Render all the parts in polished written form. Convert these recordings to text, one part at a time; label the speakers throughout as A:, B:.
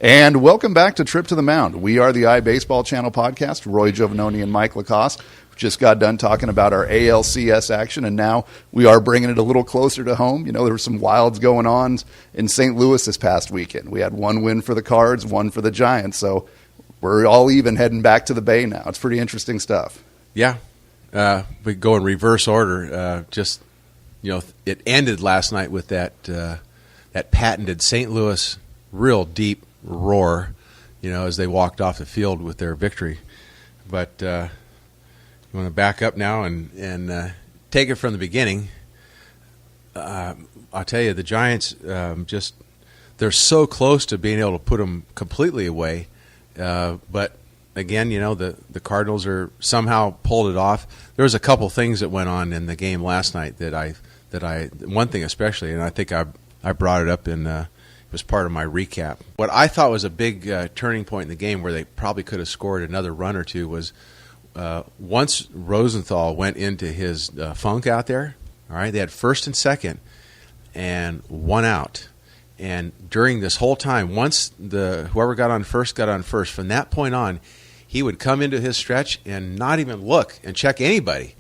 A: And welcome back to Trip to the Mound. We are the iBaseballChannel podcast. Roy Giovanoni and Mike Lacoste just got done talking about our ALCS action, and now we are bringing it a little closer to home. You know, there were some wilds going on in St. Louis this past weekend. We had one win for the Cards, one for the Giants, so we're all even heading back to the Bay now. It's pretty interesting stuff.
B: Yeah. We go in reverse order. It ended last night with that patented St. Louis real deep roar, as they walked off the field with their victory. But you want to back up now and take it from the beginning. I'll tell you, the Giants they're so close to being able to put them completely away. But again, the Cardinals are somehow pulled it off. There was a couple things that went on in the game last night one thing especially, and I think I brought it up in was part of my recap. What I thought was a big turning point in the game where they probably could have scored another run or two was once Rosenthal went into his funk out there, all right, they had first and second and one out. And during this whole time, once whoever got on first, from that point on, he would come into his stretch and not even look and check anybody.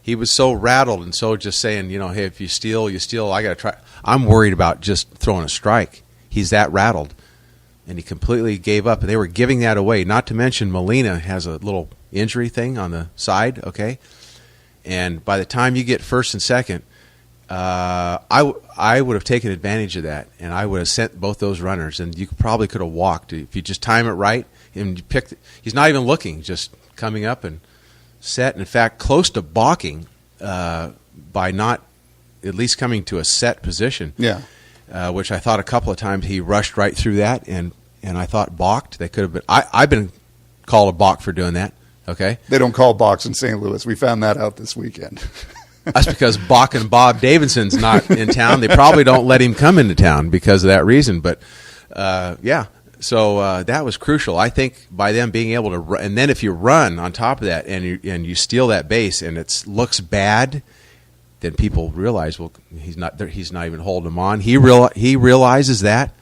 B: He was so rattled and so just saying, hey, if you steal, you steal. I got to try. I'm worried about just throwing a strike. He's that rattled. And he completely gave up. And they were giving that away. Not to mention Molina has a little injury thing on the side, okay? And by the time you get first and second, I would have taken advantage of that, and I would have sent both those runners, and you probably could have walked. If you just time it right, and you pick, he's not even looking, just coming up and set. In fact, close to balking by not at least coming to a set position.
A: Yeah.
B: Which I thought a couple of times he rushed right through that, and I thought balked. They could have been. I've been called a balk for doing that. Okay.
A: They don't call balks in St. Louis. We found that out this weekend.
B: That's because Bach and Bob Davidson's not in town. They probably don't let him come into town because of that reason. But yeah, so that was crucial. I think by them being able to run, and then if you run on top of that and you steal that base and it looks bad, then people realize, well, he's not even holding him on. He realizes that,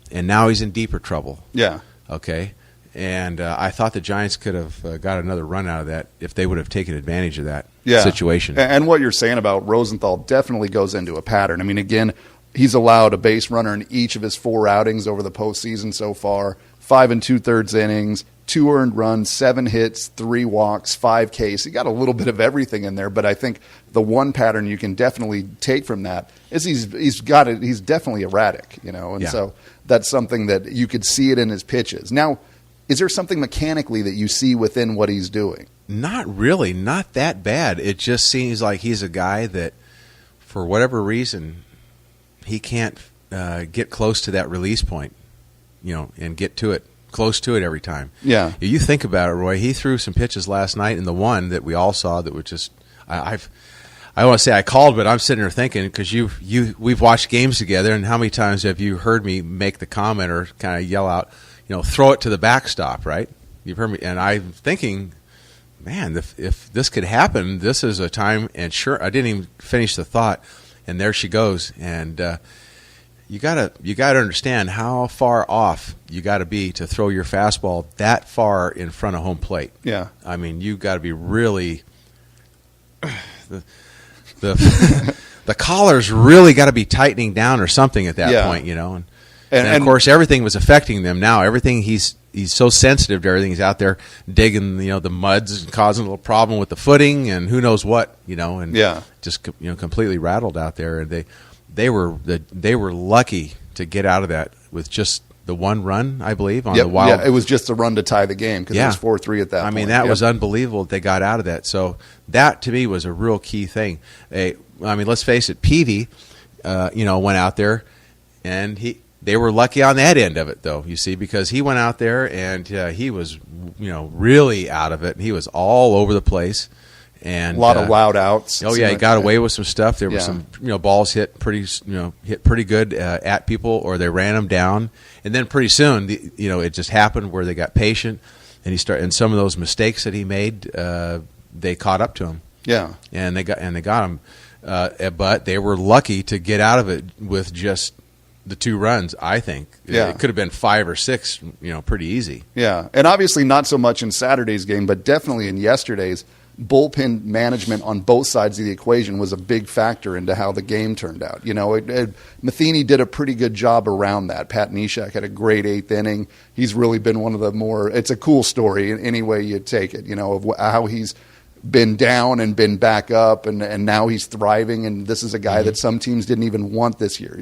B: and now he's in deeper trouble.
A: Yeah.
B: Okay. And I thought the Giants could have got another run out of that if they would have taken advantage of that situation.
A: And what you're saying about Rosenthal definitely goes into a pattern. I mean, again, he's allowed a base runner in each of his 4 outings over the postseason so far, 5 2/3 innings, 2 earned runs, 7 hits, 3 walks, 5 Ks. He got a little bit of everything in there, but I think the one pattern you can definitely take from that is he's definitely erratic, and so that's something that you could see it in his pitches. Now, is there something mechanically that you see within what he's doing?
B: Not really, not that bad. It just seems like he's a guy that, for whatever reason, he can't get close to that release point, and get to it. Close to it every time.
A: Yeah.
B: You think about it, Roy. He threw some pitches last night, and the one that we all saw that was just I want to say I called, but I'm sitting there thinking because we've watched games together, and how many times have you heard me make the comment or kind of yell out, throw it to the backstop, right? You've heard me, and I'm thinking, man, if this could happen, this is a time. And sure, I didn't even finish the thought, and there she goes, and. You gotta understand how far off you got to be to throw your fastball that far in front of home plate.
A: Yeah,
B: I mean you got to be really the collar's really got to be tightening down or something at that point, And of course everything was affecting them now. Everything he's so sensitive to everything. He's out there digging the muds and causing a little problem with the footing and who knows what and just completely rattled out there, and they were lucky to get out of that with just the one run, I believe, on the wild.
A: Yeah, it was just a run to tie the game because it was 4-3 at that point.
B: I mean, that was unbelievable that they got out of that. So that, to me, was a real key thing. Let's face it, Peavy, went out there, and they were lucky on that end of it, though, you see, because he went out there, and he was, really out of it. He was all over the place. And
A: a lot of loud outs.
B: Oh yeah, he got away with some stuff. There were some balls hit pretty good at people, or they ran them down. And then pretty soon, it just happened where they got patient, and some of those mistakes that he made, they caught up to him.
A: Yeah,
B: and they got him. But they were lucky to get out of it with just the 2 runs, I think.
A: Yeah.
B: It could have been 5 or 6, pretty easy.
A: Yeah, and obviously not so much in Saturday's game, but definitely in yesterday's. Bullpen management on both sides of the equation was a big factor into how the game turned out. Matheny did a pretty good job around that. Pat Neshek had a great 8th inning. He's really been one of the more – it's a cool story in any way you take it, of how he's been down and been back up, and now he's thriving, and this is a guy that some teams didn't even want this year.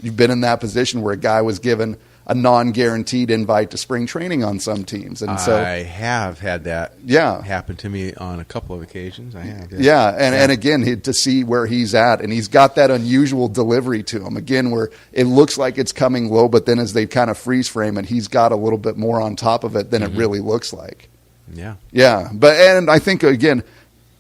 A: He'd been in that position where a guy was given – a non-guaranteed invite to spring training on some teams. And so
B: I have had that happen to me on a couple of occasions. I have.
A: And again, to see where he's at, and he's got that unusual delivery to him, again, where it looks like it's coming low, but then as they kind of freeze frame it, he's got a little bit more on top of it than it really looks like.
B: Yeah.
A: Yeah. And I think, again,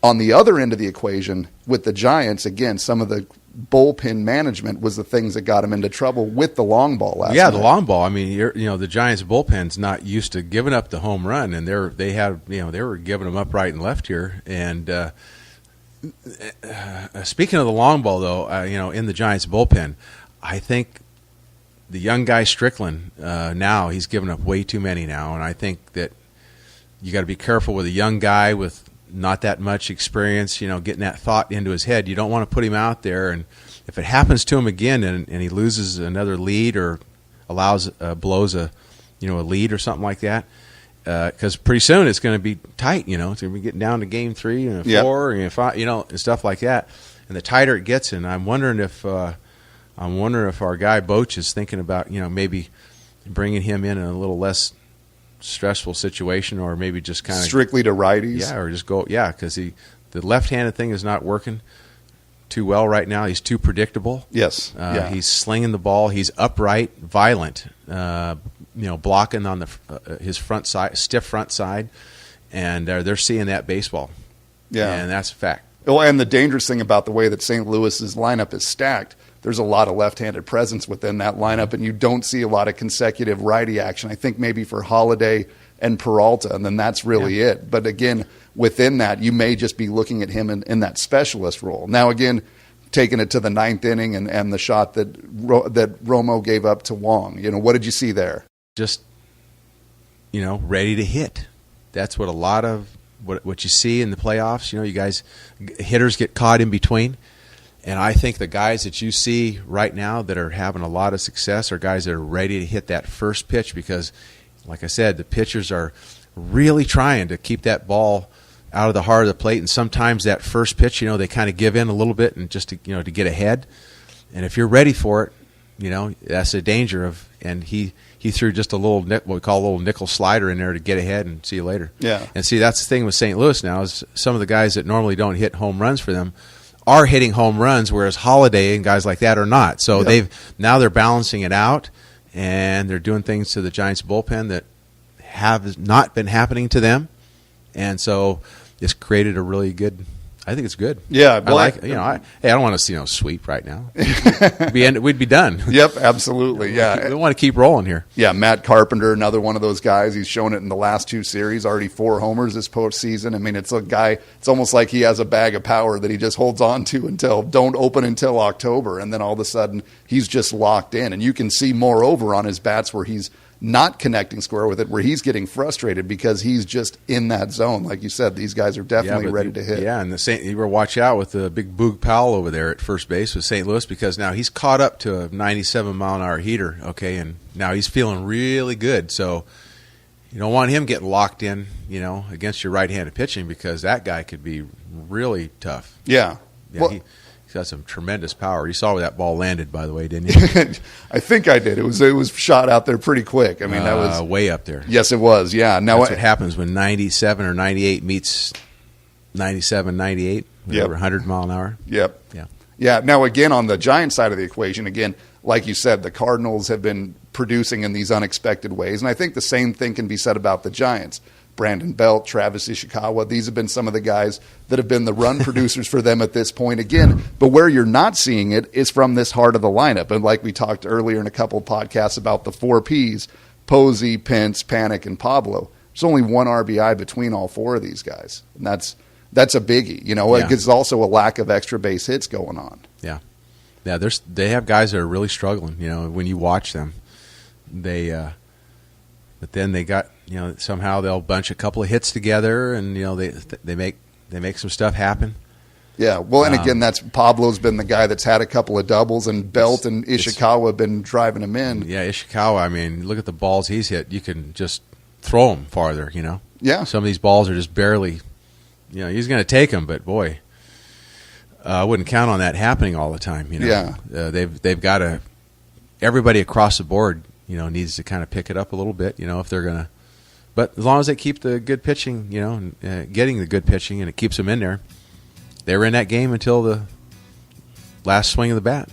A: on the other end of the equation with the Giants, again, some of the bullpen management was the things that got him into trouble with the long ball last night.
B: The long ball. I mean, the Giants bullpen's not used to giving up the home run, and they were giving them up right and left here. And speaking of the long ball, though, in the Giants bullpen, I think the young guy Strickland now he's giving up way too many now, and I think that you got to be careful with a young guy with not that much experience, getting that thought into his head. You don't want to put him out there, and if it happens to him again and he loses another lead or blows a lead or something like that, because pretty soon it's going to be tight. It's going to be getting down to game 3 and 4 and 5, and stuff like that. And the tighter it gets, and I'm wondering if our guy Boch is thinking about maybe bringing him in a little less stressful situation, or maybe just kind of
A: strictly to righties.
B: Or just go, because the left-handed thing is not working too well right now. He's too predictable.
A: Yes.
B: He's slinging the ball. He's upright, violent, blocking on his front side, stiff front side, and they're seeing that baseball. Yeah. And that's a fact.
A: Well, and the dangerous thing about the way that St. Louis's lineup is stacked, there's a lot of left-handed presence within that lineup, and you don't see a lot of consecutive righty action. I think maybe for Holiday and Peralta, and then that's really it. But again, within that, you may just be looking at him in that specialist role. Now, again, taking it to the 9th inning and the shot that Romo gave up to Wong, what did you see there?
B: Just, ready to hit. That's what a lot of what you see in the playoffs. You guys, hitters get caught in between. And I think the guys that you see right now that are having a lot of success are guys that are ready to hit that first pitch because, like I said, the pitchers are really trying to keep that ball out of the heart of the plate. And sometimes that first pitch, they kind of give in a little bit and just to get ahead. And if you're ready for it, that's the danger of. And he threw just a little what we call a little nickel slider in there to get ahead and see you later.
A: Yeah.
B: And see, that's the thing with St. Louis now is some of the guys that normally don't hit home runs for them are hitting home runs, whereas Holiday and guys like that are not. So they're balancing it out, and they're doing things to the Giants bullpen that have not been happening to them, and so it's created a really good. I think it's good.
A: Yeah,
B: I like. I don't want to see sweep right now. We'd be done.
A: Yep, absolutely. Yeah,
B: we want to keep rolling here.
A: Yeah, Matt Carpenter, another one of those guys. He's shown it in the last 2 series. Already 4 homers this postseason. I mean, it's a guy. It's almost like he has a bag of power that he just holds on to don't open until October, and then all of a sudden he's just locked in. And you can see moreover on his bats where he's not connecting square with it, where he's getting frustrated because he's just in that zone. Like you said, these guys are definitely ready to hit.
B: Yeah, and you were watch out with the big Boog Powell over there at first base with St. Louis because now he's caught up to a 97-mile-an-hour heater, and now he's feeling really good. So you don't want him getting locked in, against your right-handed pitching because that guy could be really tough.
A: Yeah.
B: Well, he's got some tremendous power. You saw where that ball landed, by the way, didn't you?
A: I think I did. It was shot out there pretty quick. I mean, that was
B: way up there.
A: Yes, it was. Yeah. Now
B: that's what happens when 97 or 98 meets 97, 98, whatever, 100 mile an hour.
A: Yep.
B: Yeah.
A: Yeah. Now, again, on the Giants side of the equation, again, like you said, the Cardinals have been producing in these unexpected ways, and I think the same thing can be said about the Giants. Brandon Belt, Travis Ishikawa, these have been some of the guys that have been the run producers for them at this point again. But where you're not seeing it is from this heart of the lineup. And like we talked earlier in a couple of podcasts about the 4 Ps, Posey, Pence, Panic, and Pablo. There's only 1 RBI between all 4 of these guys. And that's a biggie. It's also a lack of extra base hits going on.
B: Yeah. Yeah, they have guys that are really struggling. When you watch them, but then they got somehow they'll bunch a couple of hits together, and they make some stuff happen.
A: Yeah, well, and again, that's Pablo's been the guy that's had a couple of doubles, and Belt and Ishikawa have been driving him in.
B: Yeah, Ishikawa. I mean, look at the balls he's hit. You can just throw them farther.
A: Yeah,
B: some of these balls are just barely. He's going to take them, but boy. I wouldn't count on that happening all the time.
A: Yeah.
B: They've got to. Everybody across the board, needs to kind of pick it up a little bit. If they're gonna, but as long as they keep the good pitching, getting the good pitching, and it keeps them in there. They were in that game until the last swing of the bat.